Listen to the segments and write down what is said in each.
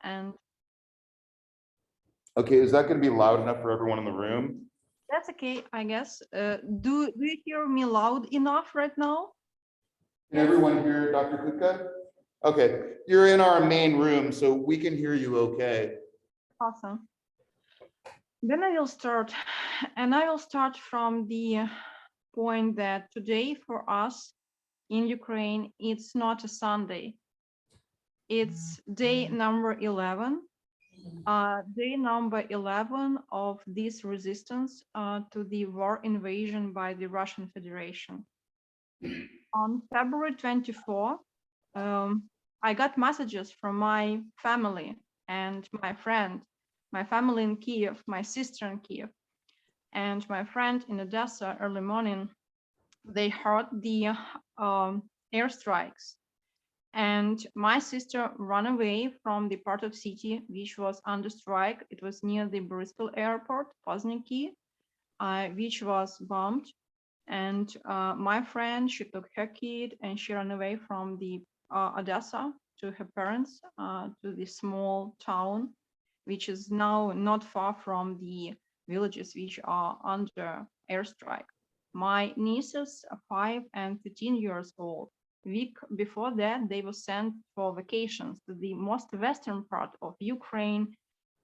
And Okay, is that going to be loud enough for everyone in the room? that's okay, I guess. Do you hear me loud enough right now? Can everyone hear Dr. Khutka? Okay, you're in our main room, so we can hear you okay. Awesome. Then I will start, and I will start from the point that today for us in Ukraine, it's not a Sunday. It's day number 11. Day number 11 of this resistance to the war invasion by the Russian Federation. On February 24, I got messages from my family and my friend, my family in Kyiv, my sister in Kyiv, and my friend in Odessa early morning. They heard the airstrikes, and my sister ran away from the part of city which was under strike. It was near the Boryspil airport, Poznanki, which was bombed. And my friend, she took her kid and she ran away from the Odessa to her parents, to the small town, which is now not far from the villages which are under airstrike. My nieces are 5 and 13 years old. Week before that, they were sent for vacations to the most western part of Ukraine.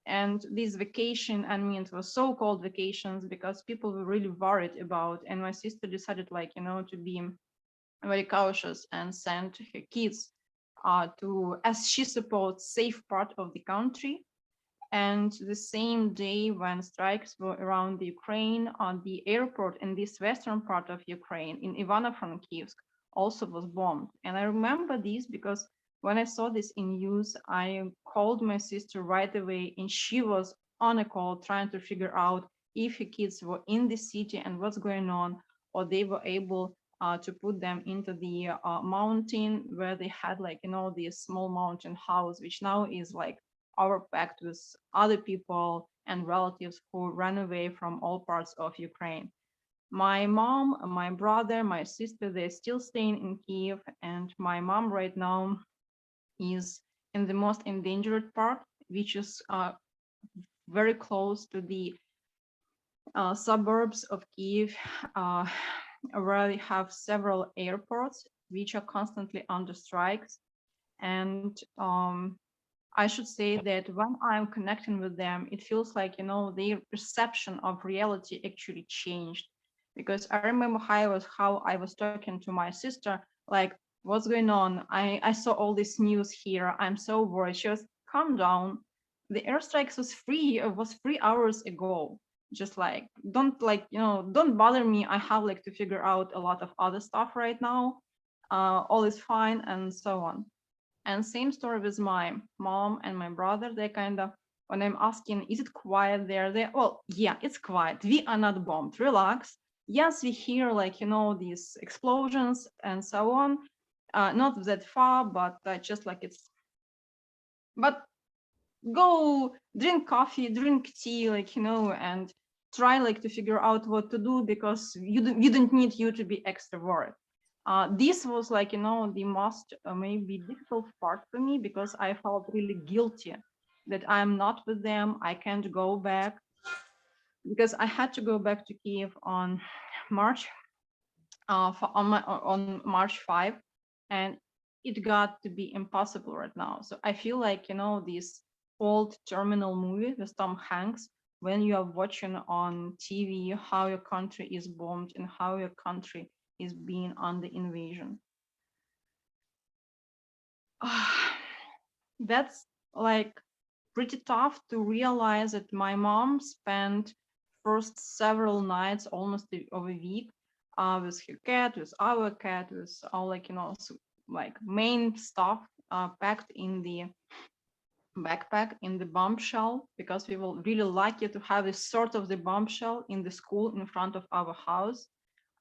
And this vacation, I mean, it was so-called vacations because people were really worried about, and my sister decided, like, to be very cautious and sent her kids to, as she supposed, safe part of the country. And the same day when strikes were around the Ukraine, on the airport in this western part of Ukraine, in Ivano-Frankivsk, also was bombed. And I remember this because when I saw this in news, I called my sister right away, and she was on a call trying to figure out if her kids were in the city and what's going on, or they were able to put them into the mountain where they had, like, this small mountain house, which now is like overpacked with other people and relatives who ran away from all parts of Ukraine. My mom, my brother, my sister, they're still staying in Kyiv, and my mom right now is in the most endangered part, which is very close to the suburbs of Kyiv, where we have several airports which are constantly under strikes. And I should say that when I'm connecting with them, it feels like, their perception of reality actually changed. Because I remember how I was talking to my sister, like, what's going on? I saw all this news here. I'm so worried. She was, calm down. The airstrikes was 3 hours ago. Just like, don't bother me. I have like to figure out a lot of other stuff right now. All is fine, and so on. And same story with my mom and my brother. They kind of, when I'm asking, is it quiet there? Well, yeah, it's quiet. We are not bombed. Relax. Yes, we hear, like, these explosions and so on. Not that far, but just like it's. But go drink coffee, drink tea, like, and try like to figure out what to do, because we don't need you to be extra worried. This was like, the most maybe difficult part for me, because I felt really guilty that I'm not with them. I can't go back, because I had to go back to Kyiv on March, on March 5, and it got to be impossible right now. So I feel like, this old terminal movie with Tom Hanks, when you are watching on TV how your country is bombed and how your country is being under invasion. That's like pretty tough to realize that my mom spent first several nights, almost of a week, with her cat, with our cat, with all, like, like main stuff packed in the backpack in the bombshell, because we were really lucky to have a sort of the bombshell in the school in front of our house.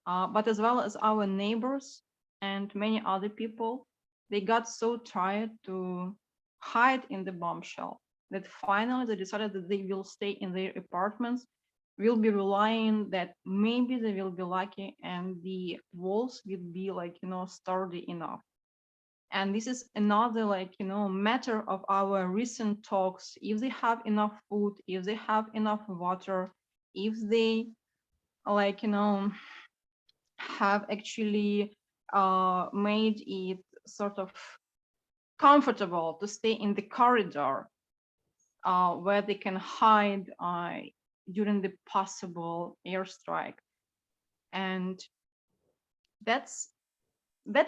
But as well as our neighbors and many other people, they got so tired to hide in the bombshell that finally they decided that they will stay in their apartments, will be relying that maybe they will be lucky and the walls will be, like, sturdy enough. And this is another, like, matter of our recent talks. If they have enough food, if they have enough water, if they, like, have actually made it sort of comfortable to stay in the corridor where they can hide during the possible airstrike. And that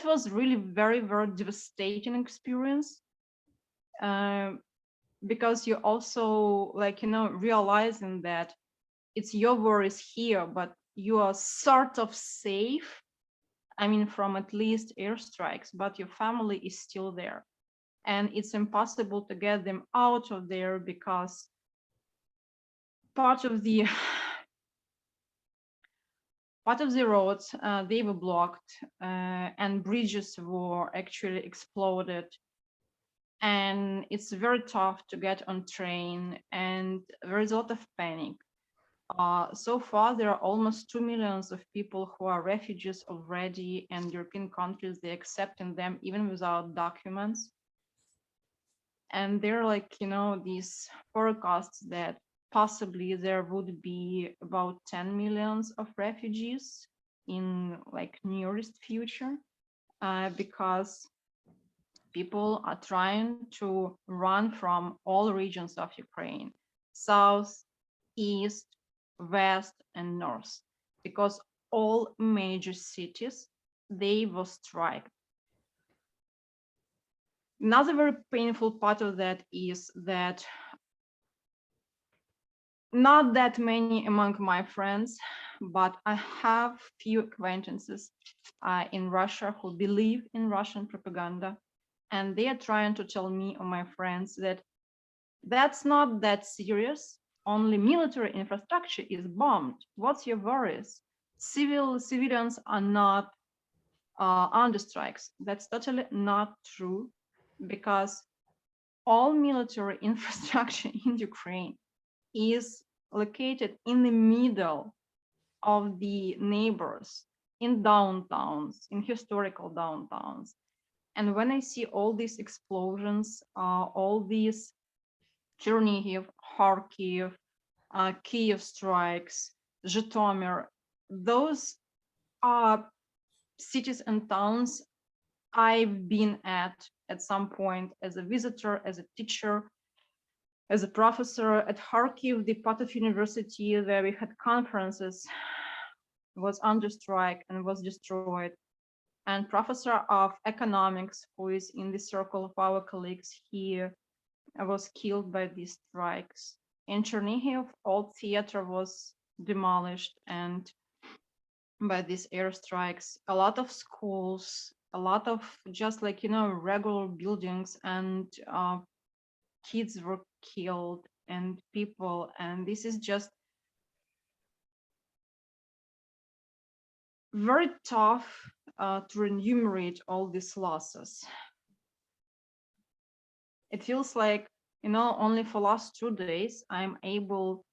was really very, very devastating experience, because you also, like, realizing that it's your worries here, but you are sort of safe. I mean, from at least airstrikes, but your family is still there. And it's impossible to get them out of there because part of the roads, they were blocked, and bridges were actually exploded. And it's very tough to get on train, and there is a lot of panic. So far, there are almost 2 million of people who are refugees already, and European countries, they're accepting them even without documents. And there are, like, these forecasts that possibly there would be about 10 millions of refugees in, like, nearest future, because people are trying to run from all regions of Ukraine, south, east, west, and north, because all major cities, they were struck. Another very painful part of that is that not that many among my friends, but I have few acquaintances in Russia who believe in Russian propaganda, and they are trying to tell me or my friends that that's not that serious. Only military infrastructure is bombed. What's your worries? Civilians are not under strikes. That's totally not true, because all military infrastructure in Ukraine is located in the middle of the neighbors, in downtowns, in historical downtowns. And when I see all these explosions, all these Chernihiv, Kharkiv, Kyiv strikes, Zhytomyr, those are cities and towns I've been at some point as a visitor, as a teacher, as a professor. At Kharkiv, the part of university where we had conferences was under strike and was destroyed. And professor of economics, who is in the circle of our colleagues here, was killed by these strikes. In Chernihiv, old theater was demolished and by these airstrikes. A lot of schools, a lot of just, like, regular buildings, and kids were killed, and people, and this is just very tough to enumerate all these losses. It feels like, only for last 2 days I'm able,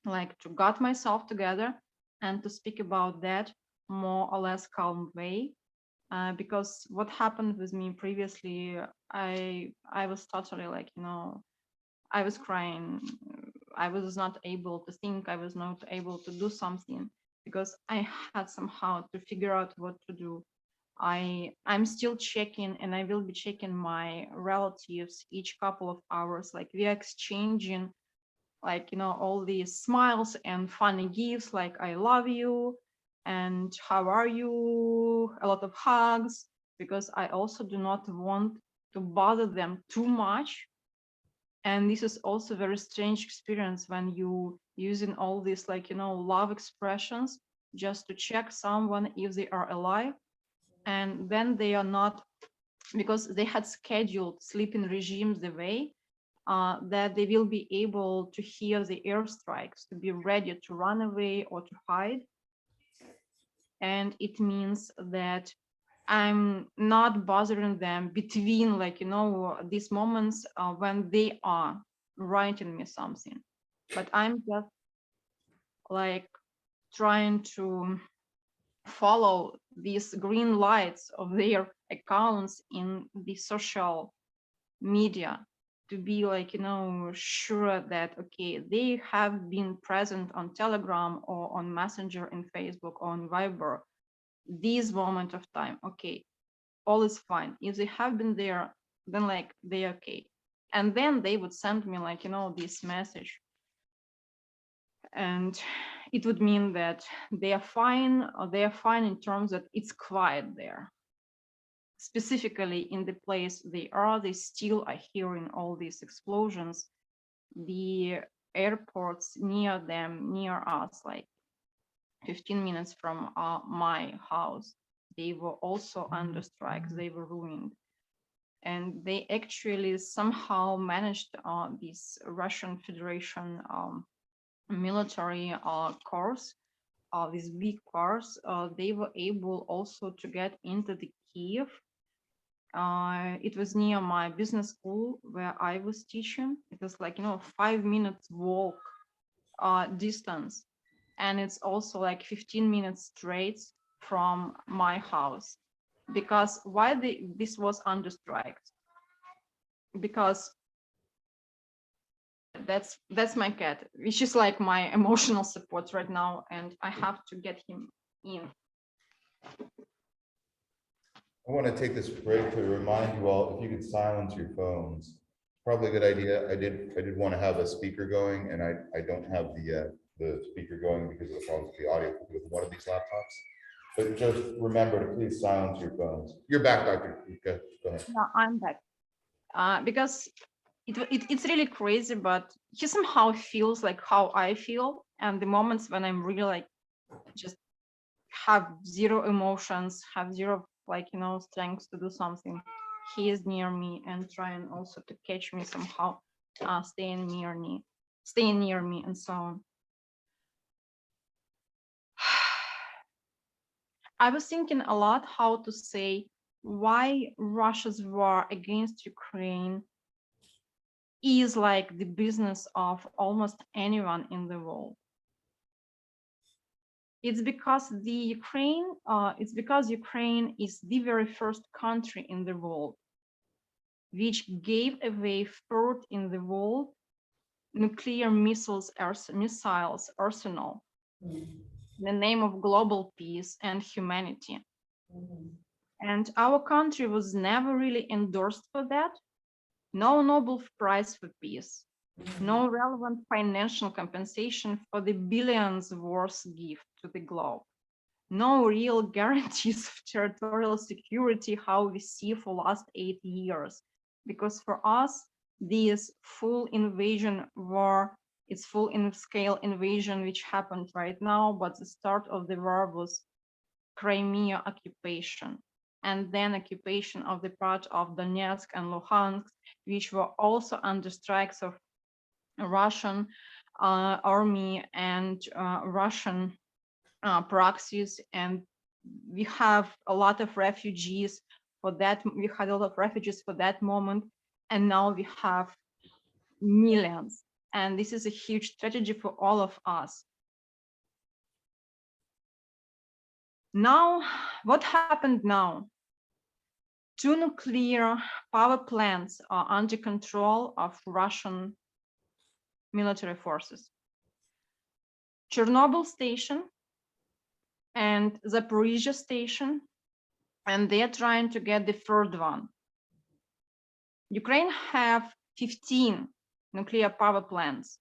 like, to got myself together and to speak about that more or less calm way, because what happened with me previously, I was totally, like, I was crying. I was not able to think. I was not able to do something because I had somehow to figure out what to do. I'm still checking, and I will be checking my relatives each couple of hours. Like, we are exchanging, like, all these smiles and funny gifts, like I love you and how are you, a lot of hugs, because I also do not want to bother them too much. And this is also a very strange experience when you using all these, like, love expressions just to check someone if they are alive, and then they are not, because they had scheduled sleeping regimes the way that they will be able to hear the airstrikes, to be ready to run away or to hide. And it means that I'm not bothering them between, like, these moments when they are writing me something, but I'm just, like, trying to follow these green lights of their accounts in the social media to be like, sure that, okay, they have been present on Telegram or on Messenger in Facebook or on Viber this moment of time. Okay, all is fine. If they have been there, then like they're okay. And then they would send me like, this message. And it would mean that they are fine, or they are fine in terms that it's quiet there. Specifically in the place they are, they still are hearing all these explosions. The airports near them, near us, like 15 minutes from my house, they were also under strikes, they were ruined. And they actually somehow managed this Russian Federation military cars, these big cars, they were able also to get into the Kyiv. It was near my business school where I was teaching. It was like, 5 minutes walk distance. And it's also like 15 minutes straight from my house. Because why this was under strike? Because that's my cat, which is like my emotional support right now, and I have to get him in. I want to take this break to remind you all, if you could silence your phones. Probably a good idea. I did want to have a speaker going, and I don't have the speaker going because of the problems with the audio with one of these laptops. But just remember to please silence your phones. You're back, Dr. Khutka. Go ahead. Yeah, I'm back. Because it's really crazy, but he somehow feels like how I feel, and the moments when I'm really like just have zero emotions, have zero strength to do something, he is near me and trying also to catch me somehow, staying near me, and so on. I was thinking a lot how to say why Russia's war against Ukraine is like the business of almost anyone in the world. It's because Ukraine is the very first country in the world which gave away third in the world nuclear missiles arsenal in the name of global peace and humanity. And our country was never really endorsed for that. No Nobel Prize for Peace, no relevant financial compensation for the billions worth gift to the globe, no real guarantees of territorial security how we see for last 8 years. Because for us, this full invasion war, it's full scale invasion which happened right now, but the start of the war was Crimea occupation, and then occupation of the part of Donetsk and Luhansk, which were also under strikes of Russian army and Russian proxies. And we have a lot of refugees for that. We had a lot of refugees for that moment, and now we have millions. And this is a huge tragedy for all of us. Now, what happened now? 2 nuclear power plants are under control of Russian military forces. Chernobyl station and Zaporizhia station, and they're trying to get the third one. Ukraine have 15 nuclear power plants.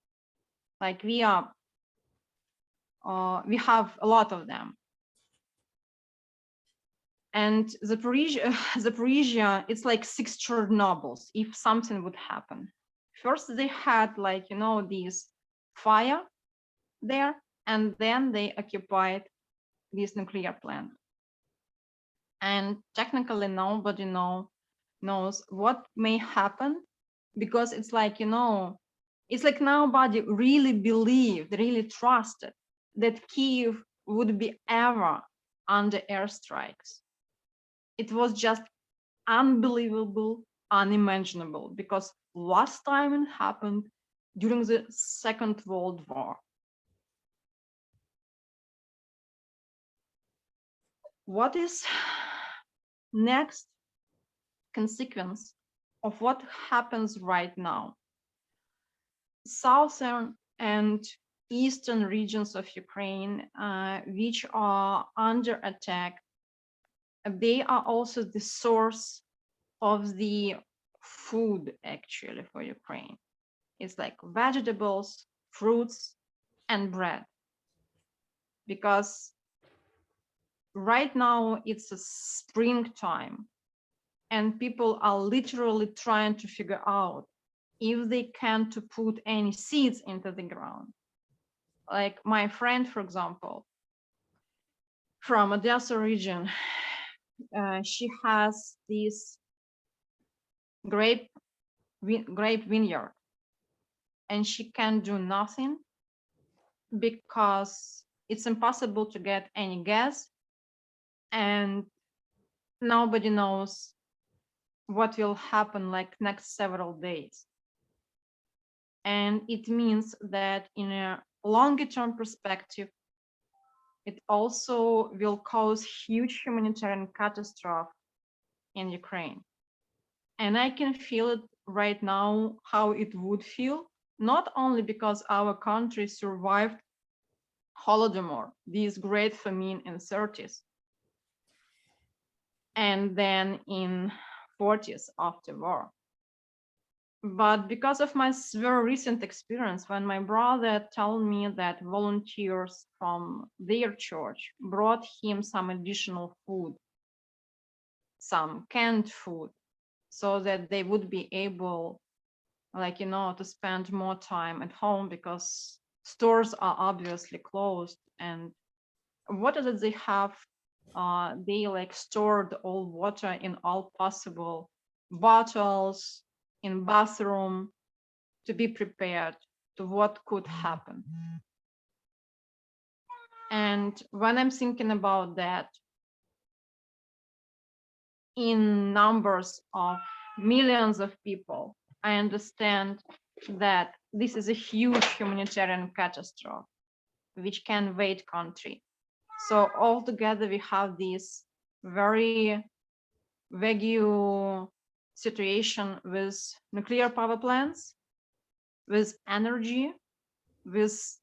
Like we have a lot of them. And Zaporizhia, it's like 6 Chernobyls if something would happen. First, they had this fire there, and then they occupied this nuclear plant. And technically, nobody knows what may happen, because it's like, it's like nobody really believed, really trusted that Kyiv would be ever under airstrikes. It was just unbelievable, unimaginable, because last time it happened during the Second World War. what is next consequence of what happens right now? Southern and eastern regions of Ukraine, which are under attack, they are also the source of the food actually for Ukraine. It's like vegetables, fruits, and bread. Because right now it's a springtime and people are literally trying to figure out if they can to put any seeds into the ground. Like my friend, for example, from Odessa region, she has this grape vineyard, and she can do nothing because it's impossible to get any gas, and nobody knows what will happen like next several days. And it means that in a longer term perspective, it also will cause huge humanitarian catastrophe in Ukraine. And I can feel it right now, how it would feel, not only because our country survived Holodomor, this great famine in 30s, and then in 40s after war, but because of my very recent experience when my brother told me that volunteers from their church brought him some additional food, some canned food, so that they would be able, like, to spend more time at home because stores are obviously closed. And what is it they have? They like stored all water in all possible bottles, in bathroom, to be prepared to what could happen. And when I'm thinking about that in numbers of millions of people, I understand that this is a huge humanitarian catastrophe which can wait country. So altogether we have this very vague situation with nuclear power plants, with energy, with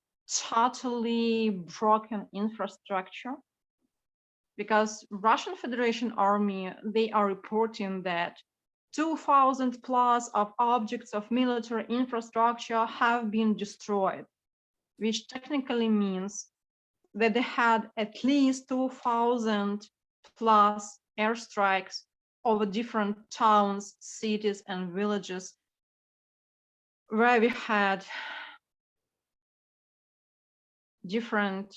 totally broken infrastructure. Because Russian Federation Army, they are reporting that 2,000 plus of objects of military infrastructure have been destroyed, which technically means that they had at least 2,000 plus airstrikes over different towns, cities, and villages, where we had different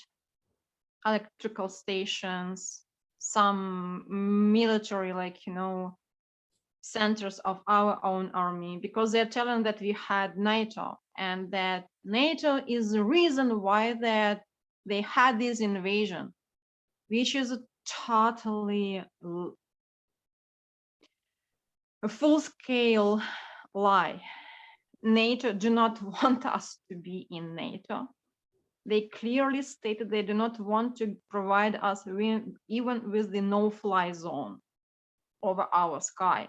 electrical stations, some military, centers of our own army, because they're telling that we had NATO, and that NATO is the reason why that they had this invasion, which is a totally a full-scale lie. NATO do not want us to be in NATO. They clearly stated they do not want to provide us even with the no-fly zone over our sky.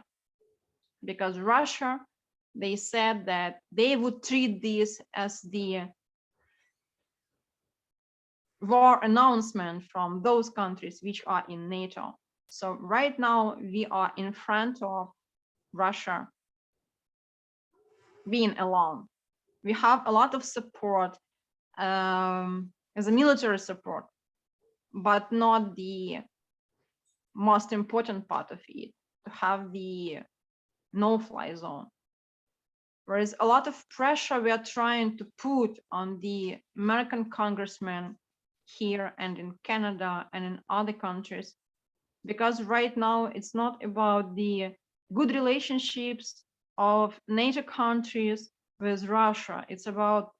Because Russia, they said that they would treat this as the war announcement from those countries which are in NATO. So right now we are in front of Russia being alone. We have a lot of support as a military support, but not the most important part of it, to have the no-fly zone. Whereas a lot of pressure we are trying to put on the American congressmen here and in Canada and in other countries, because right now it's not about the good relationships of NATO countries with Russia. It's about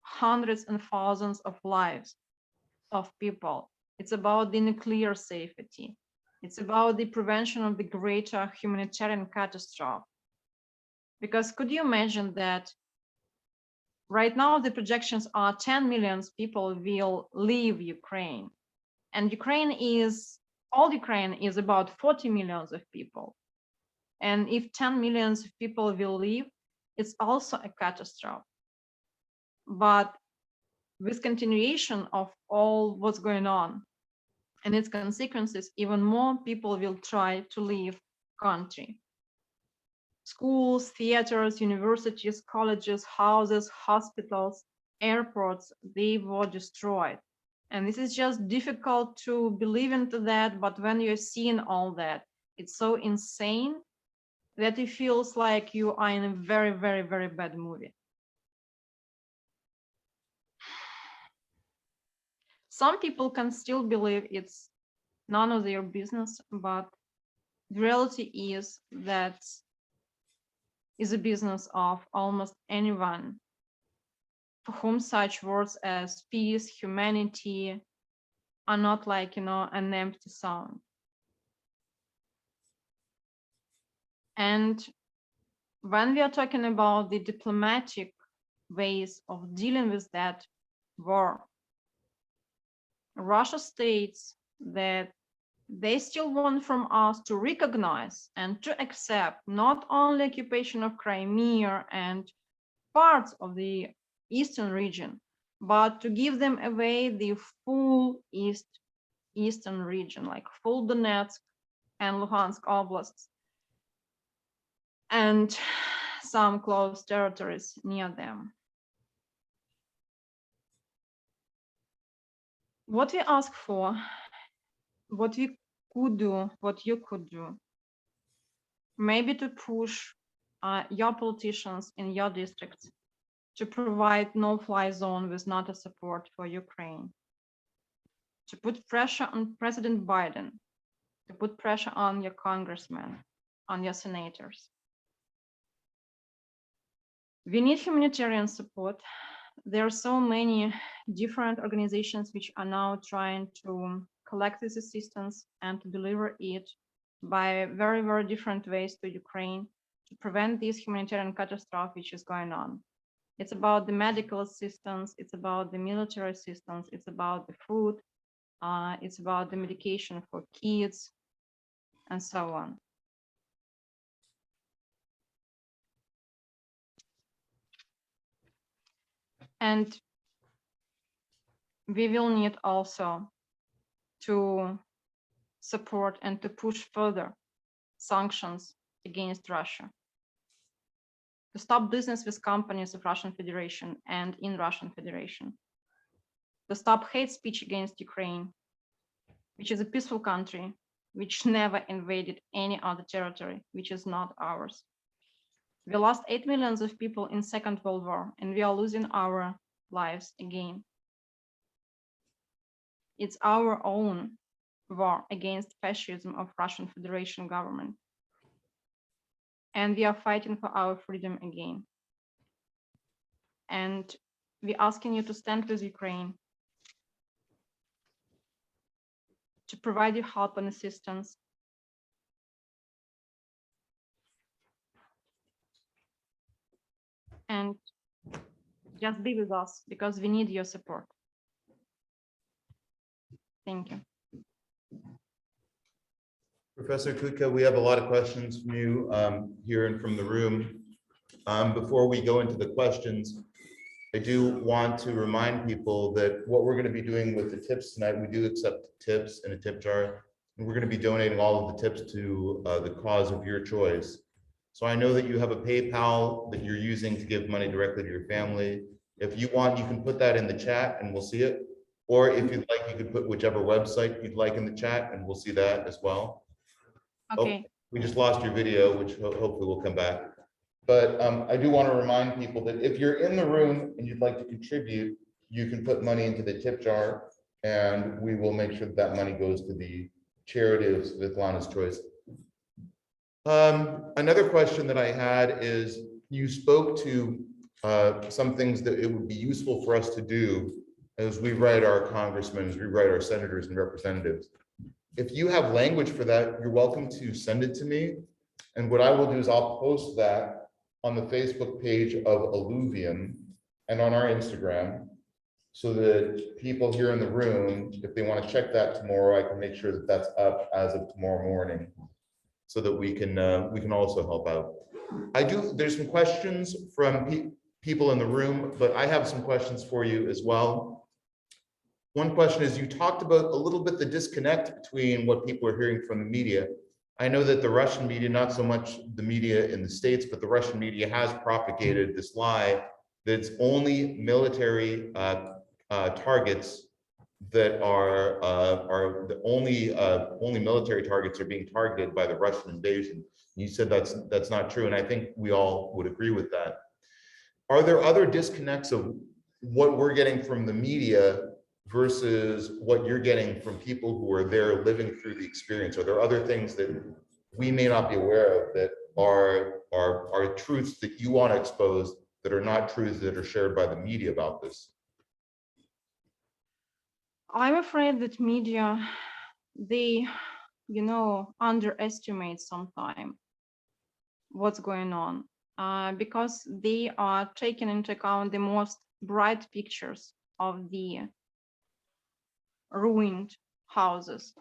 hundreds and thousands of lives of people. It's about the nuclear safety. It's about the prevention of the greater humanitarian catastrophe. Because could you imagine that right now the projections are 10 million people will leave Ukraine. And all Ukraine is about 40 millions of people. And if 10 millions of people will leave, it's also a catastrophe. But with continuation of all what's going on and its consequences, even more people will try to leave country. Schools, theaters, universities, colleges, houses, hospitals, airports, they were destroyed. And this is just difficult to believe into that, but when you're seeing all that, it's so insane that it feels like you are in a very, very, very bad movie. Some people can still believe it's none of their business, but the reality is that is a business of almost anyone for whom such words as peace, humanity are not like, an empty sound. And when we are talking about the diplomatic ways of dealing with that war, Russia states that they still want from us to recognize and to accept not only occupation of Crimea and parts of the eastern region, but to give them away the full eastern region, like full Donetsk and Luhansk oblasts, and some close territories near them. What we ask for, what we could do, what you could do, maybe to push your politicians in your districts to provide no-fly zone with NATO support for Ukraine, to put pressure on President Biden, to put pressure on your congressmen, on your senators. We need humanitarian support. There are so many different organizations which are now trying to collect this assistance and to deliver it by very, very different ways to Ukraine to prevent this humanitarian catastrophe which is going on. It's about the medical assistance, it's about the military assistance, it's about the food, it's about the medication for kids, and so on. And we will need also to support and to push further sanctions against Russia, to stop business with companies of Russian Federation and in Russian Federation, to stop hate speech against Ukraine, which is a peaceful country, which never invaded any other territory, which is not ours. We lost 8 million of people in Second World War, and we are losing our lives again. It's our own war against fascism of Russian Federation government. And we are fighting for our freedom again. And we're asking you to stand with Ukraine, to provide you help and assistance, and just be with us because we need your support. Thank you. Professor Khutka, we have a lot of questions from you here and from the room. Before we go into the questions, I do want to remind people that what we're going to be doing with the tips tonight, we do accept tips in a tip jar, and we're going to be donating all of the tips to the cause of your choice. So I know that you have a PayPal that you're using to give money directly to your family. If you want, you can put that in the chat and we'll see it. Or if you'd like, you could put whichever website you'd like in the chat and we'll see that as well. Okay. Oh, we just lost your video, which hopefully will come back. But I do want to remind people that if you're in the room and you'd like to contribute, you can put money into the tip jar and we will make sure that that money goes to the charity of Svitlana's choice. Another question that I had is, you spoke to some things that it would be useful for us to do as we write our congressmen, as we write our senators and representatives. If you have language for that, you're welcome to send it to me. And what I will do is I'll post that on the Facebook page of Alluvium and on our Instagram. so that people here in the room, if they want to check that tomorrow, I can make sure that that's up as of tomorrow morning, so that we can also help out. There's some questions from people in the room, but I have some questions for you as well. One question is, you talked about a little bit the disconnect between what people are hearing from the media. I know that the Russian media, not so much the media in the States, but the Russian media has propagated this lie that it's only military targets that are the only military targets are being targeted by the Russian invasion. You said that's not true, and I think we all would agree with that. Are there other disconnects of what we're getting from the media versus what you're getting from people who are there living through the experience? Are there other things that we may not be aware of that are truths that you want to expose that are not truths that are shared by the media about this? I'm afraid that media, they, underestimate sometimes what's going on, because they are taking into account the most bright pictures of the ruined houses,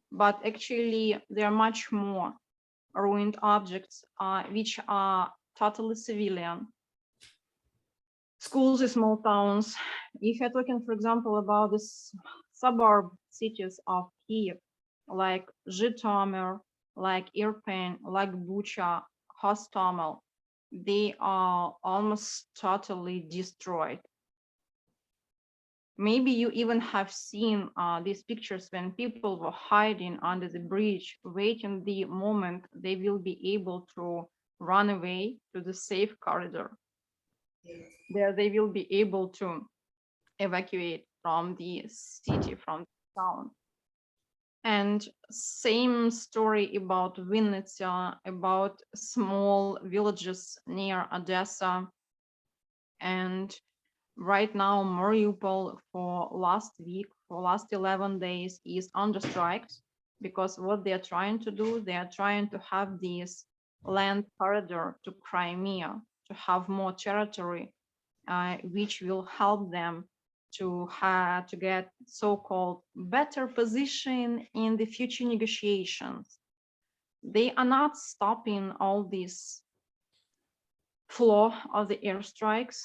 but actually there are much more ruined objects which are totally civilian. Schools in small towns. If you're talking, for example, about the suburb cities of Kyiv, like Zhytomyr, like Irpin, like Bucha, Hostomel, they are almost totally destroyed. Maybe you even have seen these pictures when people were hiding under the bridge, waiting the moment they will be able to run away to the safe corridor. There they will be able to evacuate from the city, from the town. And same story about Vinnytsia, about small villages near Odessa. And right now, Mariupol for last week, for last 11 days is under strikes, because what they're trying to do, they are trying to have this land corridor to Crimea, to have more territory, which will help them to get so-called better position in the future negotiations. They are not stopping all this flow of the airstrikes,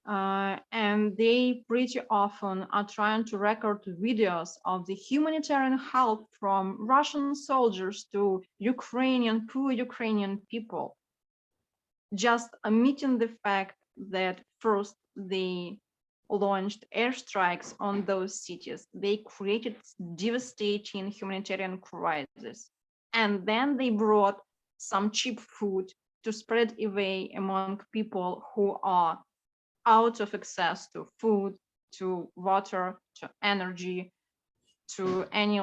and they pretty often are trying to record videos of the humanitarian help from Russian soldiers to poor Ukrainian people, just omitting the fact that first they launched airstrikes on those cities. They created devastating humanitarian crisis. And then they brought some cheap food to spread away among people who are out of access to food, to water, to energy, to any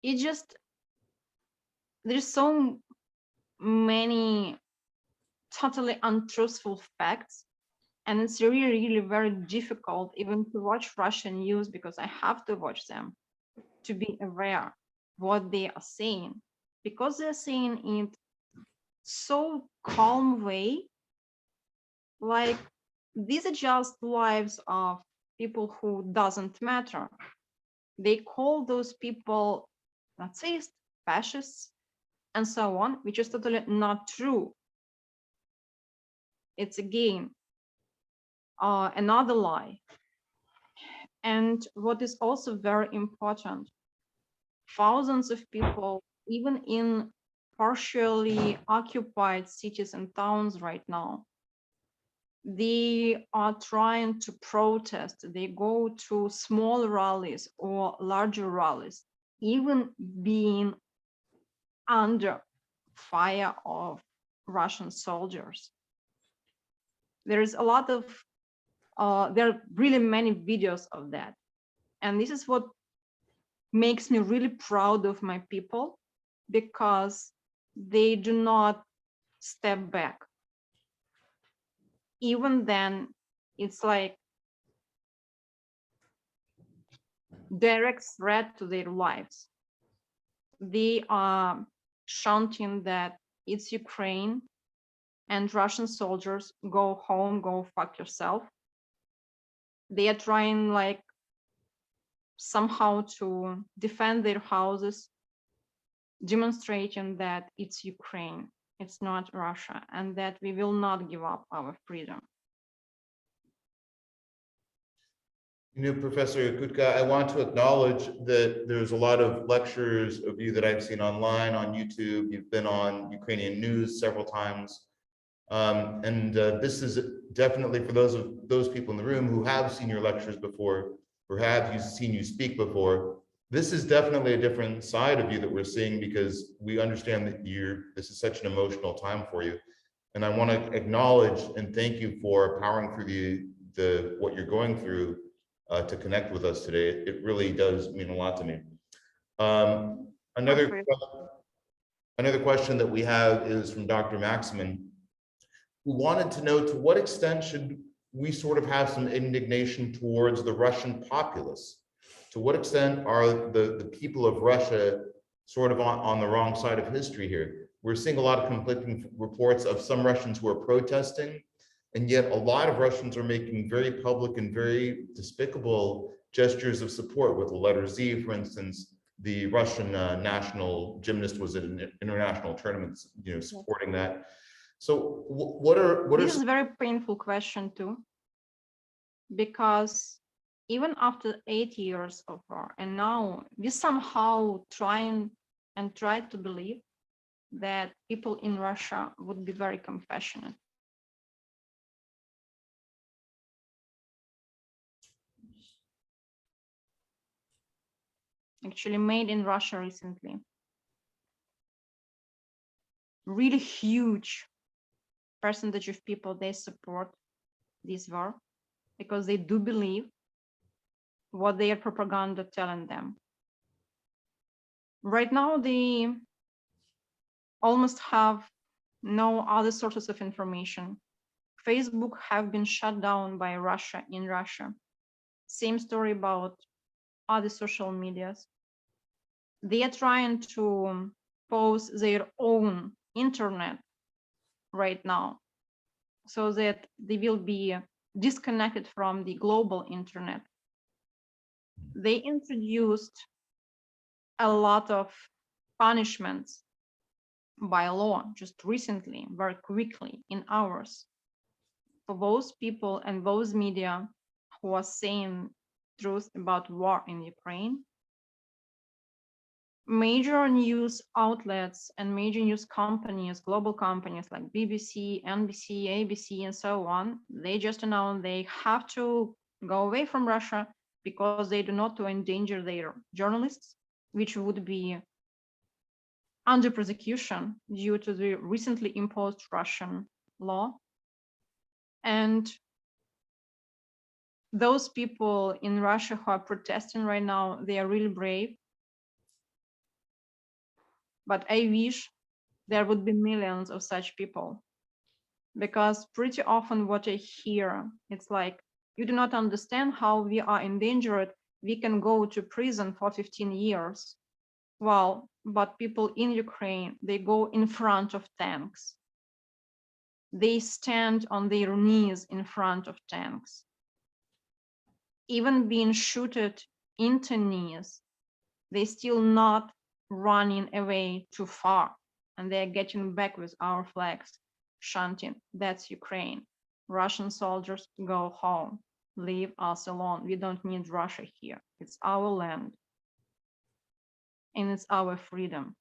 it just, there's so many totally untruthful facts, and it's really very difficult even to watch Russian news, because I have to watch them to be aware what they are saying, because they're saying it so calm way, like these are just lives of people who doesn't matter. They call those people Nazis, fascists, and so on, which is totally not true. It's again another lie. And what is also very important, thousands of people, even in partially occupied cities and towns right now, they are trying to protest. They go to small rallies or larger rallies, even being under fire of Russian soldiers. There is a lot of there are really many videos of that, and this is what makes me really proud of my people, because they do not step back. Even then, it's like direct threat to their lives. They are shouting that it's Ukraine, and Russian soldiers go home, go fuck yourself. They are trying like somehow to defend their houses, demonstrating that it's Ukraine, it's not Russia, and that we will not give up our freedom. You know, Professor Khutka, I want to acknowledge that there's a lot of lectures of you that I've seen online on YouTube. You've been on Ukrainian news several times. This is definitely for those people in the room who have seen your lectures before, or have seen you speak before. This is definitely a different side of you that we're seeing, because we understand that this is such an emotional time for you. And I want to acknowledge and thank you for powering through what you're going through to connect with us today. It really does mean a lot to me. Another question that we have is from Dr. Maximin, who wanted to know, to what extent should we sort of have some indignation towards the Russian populace? To what extent are the people of Russia sort of on the wrong side of history here? We're seeing a lot of conflicting reports of some Russians who are protesting, and yet a lot of Russians are making very public and very despicable gestures of support with the letter Z. For instance, the Russian national gymnast was at an international tournament, supporting that. So This is a very painful question too, because even after 8 years of war, and now we somehow try to believe that people in Russia would be very compassionate. Actually, Made in Russia recently, really huge percentage of people, they support this war because they do believe what their propaganda telling them. Right now, they almost have no other sources of information. Facebook have been shut down by Russia in Russia. Same story about other social medias. They are trying to pose their own internet right now so that they will be disconnected from the global internet. They introduced a lot of punishments by law just recently, very quickly, in hours, for those people and those media who are saying truth about war in Ukraine. Major news outlets and major news companies, global companies like BBC, NBC, ABC, and so on, they just announced they have to go away from Russia because they do not want to endanger their journalists, which would be under prosecution due to the recently imposed Russian law. And those people in Russia who are protesting right now, they are really brave. But I wish there would be millions of such people, because pretty often what I hear, it's like, you do not understand how we are endangered. We can go to prison for 15 years. Well, but people in Ukraine, they go in front of tanks. They stand on their knees in front of tanks. Even being shooted into knees, they still not running away too far, and they're getting back with our flags, chanting, "That's Ukraine. Russian soldiers, go home. Leave us alone. We don't need Russia here. It's our land, and it's our freedom."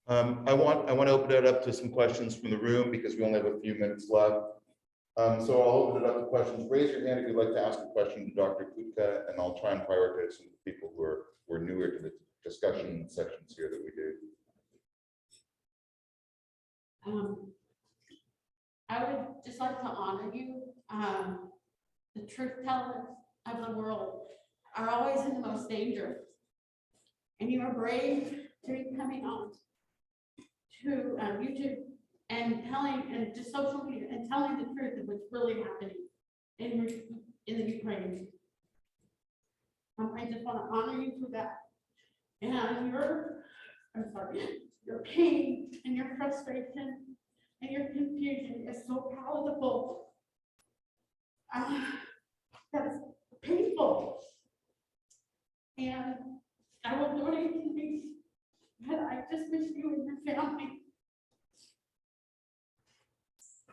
I want to open it up to some questions from the room, because we only have a few minutes left. So I'll open it up to questions. Raise your hand if you'd like to ask a question to Dr. Khutka, and I'll try and prioritize some people who are newer to the discussion sections here that we do. I would just like to honor you. The truth tellers of the world are always in the most danger. And you are brave to be coming on to YouTube and to social media and telling the truth of what's really happening in the Ukraine. I just want to honor you for that. And your pain and your frustration and your confusion is so palatable. That's painful. And I will donate to these, but I just wish you and your family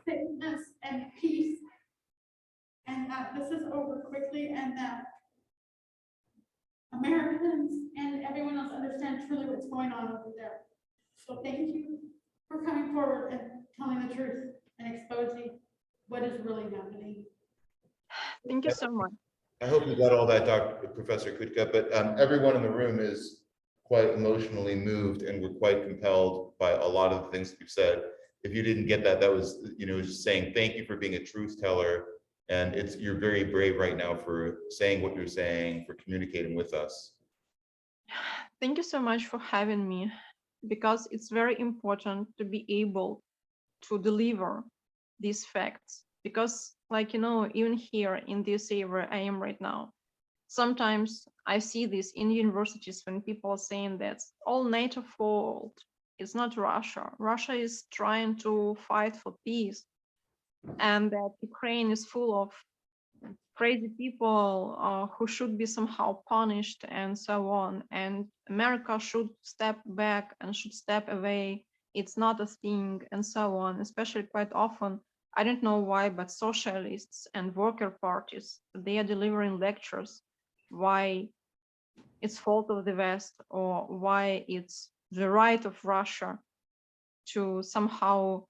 safeness and peace, and that this is over quickly, and that Americans and everyone else understand truly what's going on over there. So thank you for coming forward and telling the truth and exposing what is really happening. Thank you so much. I hope you got all that, Professor Khutka, but everyone in the room is quite emotionally moved, and we're quite compelled by a lot of the things that you've said. If you didn't get that, that was, just saying thank you for being a truth teller, and you're very brave right now for saying what you're saying, for communicating with us. Thank you so much for having me, because it's very important to be able to deliver these facts, because even here in this area where I am right now, sometimes I see this in universities when people are saying that all NATO fault. It's not Russia. Russia is trying to fight for peace, and that Ukraine is full of crazy people who should be somehow punished and so on. And America should step back and should step away. It's not a thing and so on, especially quite often. I don't know why, but socialists and worker parties, they are delivering lectures why it's fault of the West, or why it's the right of Russia to somehow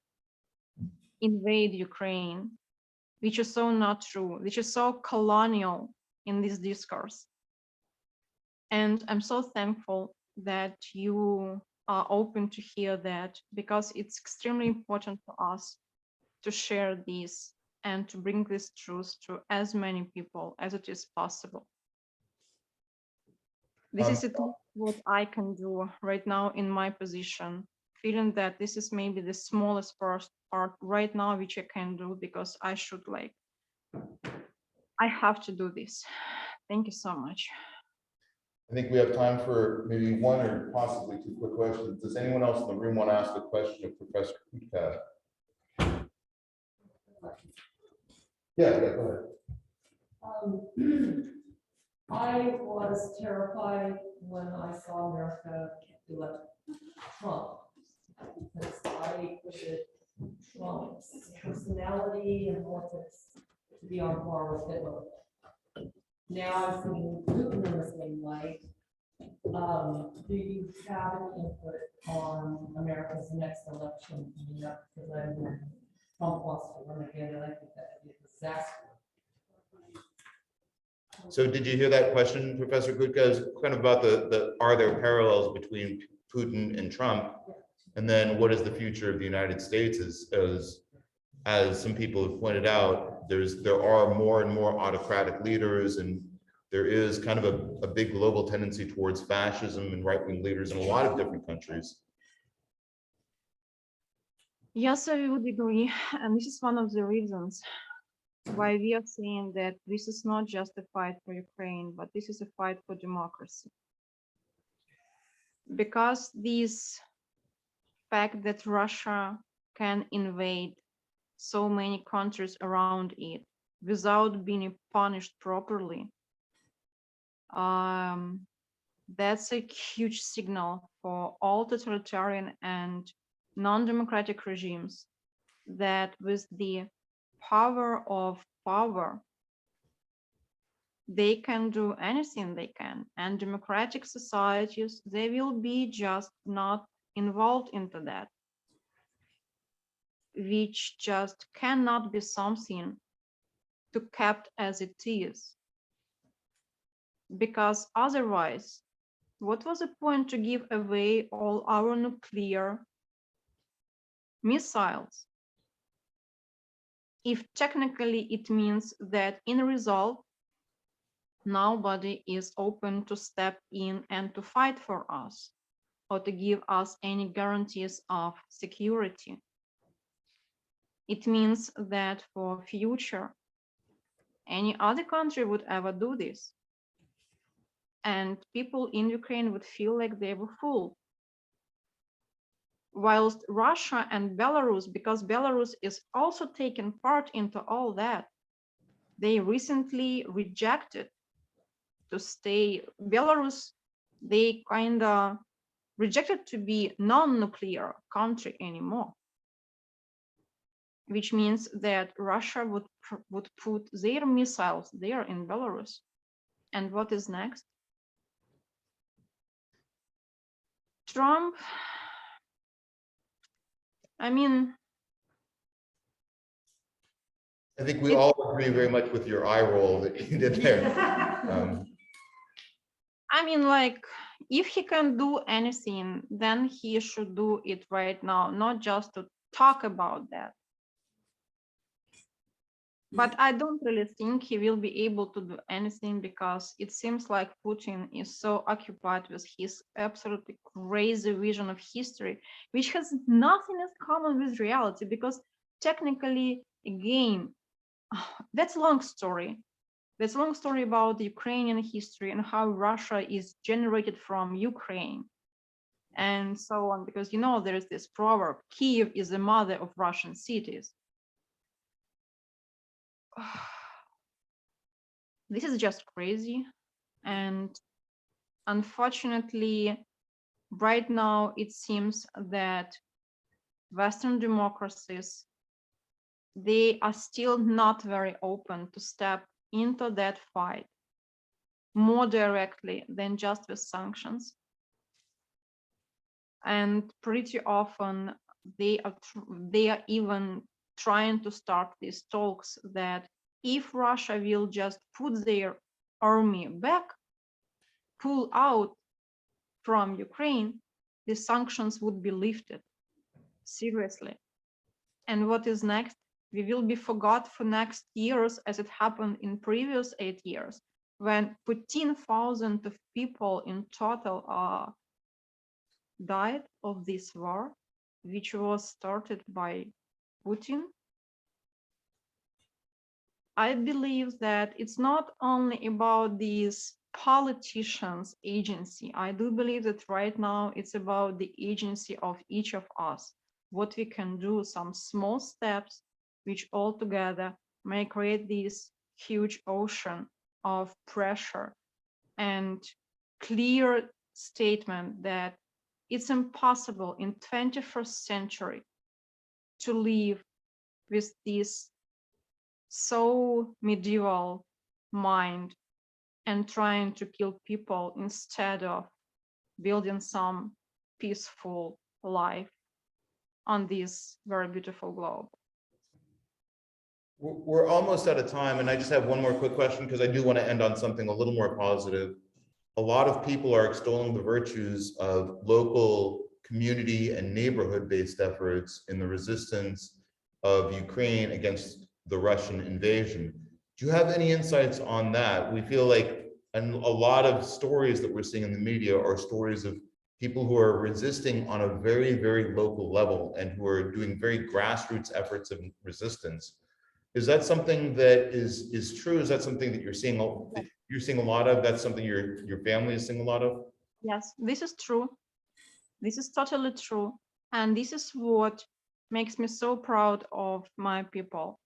invade Ukraine, which is so not true, which is so colonial in this discourse. And I'm so thankful that you are open to hear that, because it's extremely important for us to share this and to bring this truth to as many people as it is possible. This is at least what I can do right now in my position, feeling that this is maybe the smallest part right now which I can do, because I have to do this. Thank you so much. I think we have time for maybe one or possibly two quick questions. Does anyone else in the room want to ask a question of Professor Khutka? Yeah, go ahead. I was terrified when I saw America elect Trump, because I equated Trump's personality and politics to be on par with Hitler. Now I'm seeing Putin in the same light. Do you have any input on America's next election coming up? Because I know Trump wants to run again, and I think that would be a disaster. So did you hear that question, Professor Khutka? Is kind of about are there parallels between Putin and Trump? And then what is the future of the United States? As some people have pointed out, there are more and more autocratic leaders, and there is kind of a big global tendency towards fascism and right-wing leaders in a lot of different countries. Yes, I would agree. And this is one of the reasons why we are saying that this is not just a fight for Ukraine, but this is a fight for democracy. Because this fact that Russia can invade so many countries around it without being punished properly, that's a huge signal for all totalitarian and non-democratic regimes that with the power of power, they can do anything they can. And democratic societies, they will be just not involved into that, which just cannot be something to kept as it is. Because otherwise, what was the point to give away all our nuclear missiles if technically it means that in result, nobody is open to step in and to fight for us or to give us any guarantees of security? It means that for future, any other country would ever do this. And people in Ukraine would feel like they were fooled. whilst Russia and Belarus, because Belarus is also taking part into all that, they recently rejected to stay. Belarus, they kind of rejected to be non-nuclear country anymore, which means that Russia would put their missiles there in Belarus. And what is next? Trump, I mean, I think we all agree very much with your eye roll that you did there. I mean, like, if he can do anything, then he should do it right now, not just to talk about that. But I don't really think he will be able to do anything, because it seems like Putin is so occupied with his absolutely crazy vision of history, which has nothing in common with reality, because technically, again, that's a long story. There's a long story about the Ukrainian history and how Russia is generated from Ukraine and so on, because there is this proverb, Kyiv is the mother of Russian cities. This is just crazy. And unfortunately, right now, it seems that Western democracies, they are still not very open to step into that fight more directly than just with sanctions. And pretty often they are even trying to start these talks that if Russia will just put their army back, pull out from Ukraine, the sanctions would be lifted. Seriously. And what is next? We will be forgot for next years, as it happened in previous 8 years, when 14,000 of people in total died of this war, which was started by Putin. I believe that it's not only about these politicians' agency. I do believe that right now it's about the agency of each of us. What we can do, some small steps, which all together may create this huge ocean of pressure and clear statement that it's impossible in 21st century to live with this so medieval mind and trying to kill people instead of building some peaceful life on this very beautiful globe. We're almost out of time, and I just have one more quick question, because I do want to end on something a little more positive. A lot of people are extolling the virtues of local community and neighborhood-based efforts in the resistance of Ukraine against the Russian invasion. Do you have any insights on that? We feel like, and a lot of stories that we're seeing in the media are stories of people who are resisting on a very, very local level and who are doing very grassroots efforts of resistance. Is that something that is true? Is that something that you're seeing a lot of? That's something your family is seeing a lot of? Yes, this is true. This is totally true. And this is what makes me so proud of my people.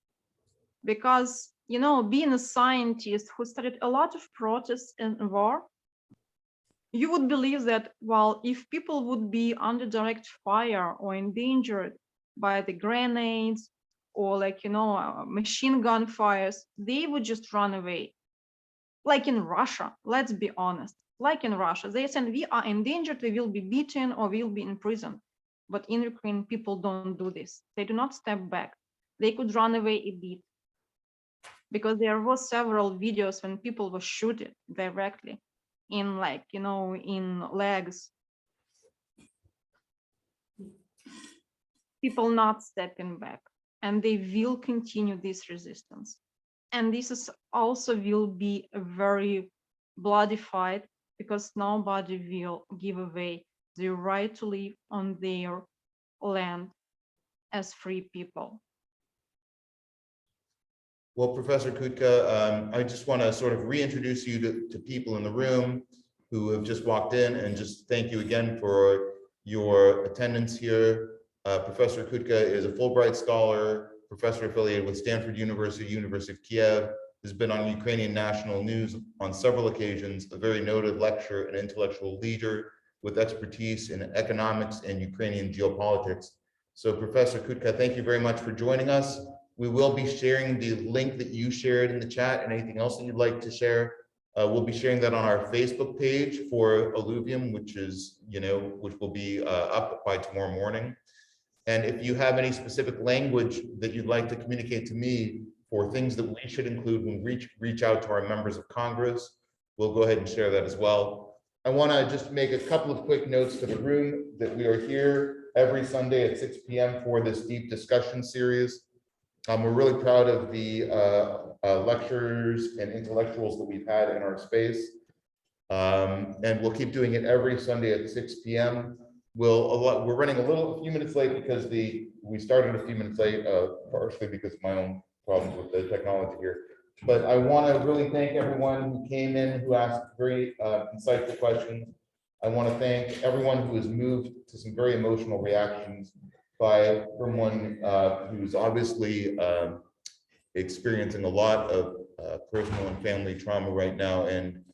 Because, being a scientist who studied a lot of protests and war, you would believe that, well, if people would be under direct fire or endangered by the grenades or machine gun fires, they would just run away. Like in Russia, let's be honest, like in Russia, they said we are endangered, we will be beaten or we'll be in prison. But in Ukraine, people don't do this. They do not step back. They could run away a bit, because there was several videos when people were shooting directly in in legs. People not stepping back, and they will continue this resistance. And this is also will be a very bloody fight, because nobody will give away the right to live on their land as free people. Well, Professor Khutka, I just want to sort of reintroduce you to people in the room who have just walked in, and just thank you again for your attendance here. Professor Khutka is a Fulbright Scholar, professor affiliated with Stanford University, University of Kyiv, has been on Ukrainian national news on several occasions, a very noted lecturer and intellectual leader with expertise in economics and Ukrainian geopolitics. So Professor Khutka, thank you very much for joining us. We will be sharing the link that you shared in the chat and anything else that you'd like to share. We'll be sharing that on our Facebook page for Alluvium, which will be up by tomorrow morning. And if you have any specific language that you'd like to communicate to me for things that we should include when we reach out to our members of Congress, we'll go ahead and share that as well. I want to just make a couple of quick notes to the room that we are here every Sunday at 6 p.m. for this deep discussion series. We're really proud of the lecturers and intellectuals that we've had in our space. And we'll keep doing it every Sunday at 6 p.m. We're running a few minutes late because we started a few minutes late, partially because of my own problems with the technology here. But I want to really thank everyone who came in, who asked very insightful questions. I want to thank everyone who has moved to some very emotional reactions by someone who's obviously experiencing a lot of personal and family trauma right now. And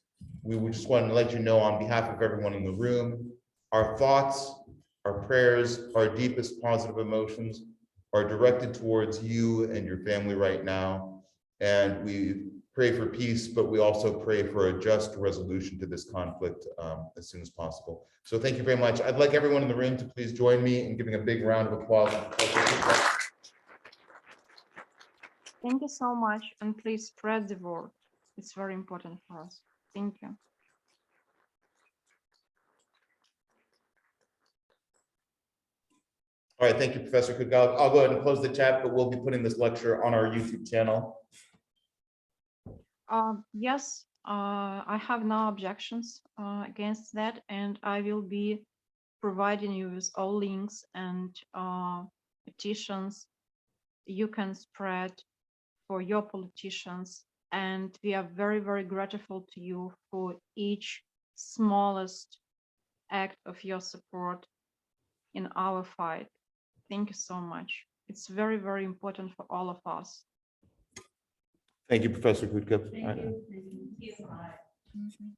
we would just want to let you know on behalf of everyone in the room, our thoughts, our prayers, our deepest positive emotions are directed towards you and your family right now. And we pray for peace, but we also pray for a just resolution to this conflict as soon as possible. So thank you very much. I'd like everyone in the room to please join me in giving a big round of applause. Thank you so much, and please spread the word. It's very important for us. Thank you. All right, thank you, Professor Khutka. I'll go ahead and close the chat, but we'll be putting this lecture on our YouTube channel. Yes, I have no objections against that, and I will be providing you with all links and petitions you can spread for your politicians. And we are very, very grateful to you for each smallest act of your support in our fight. Thank you so much. It's very, very important for all of us. Thank you, Professor Khutka. Thank you.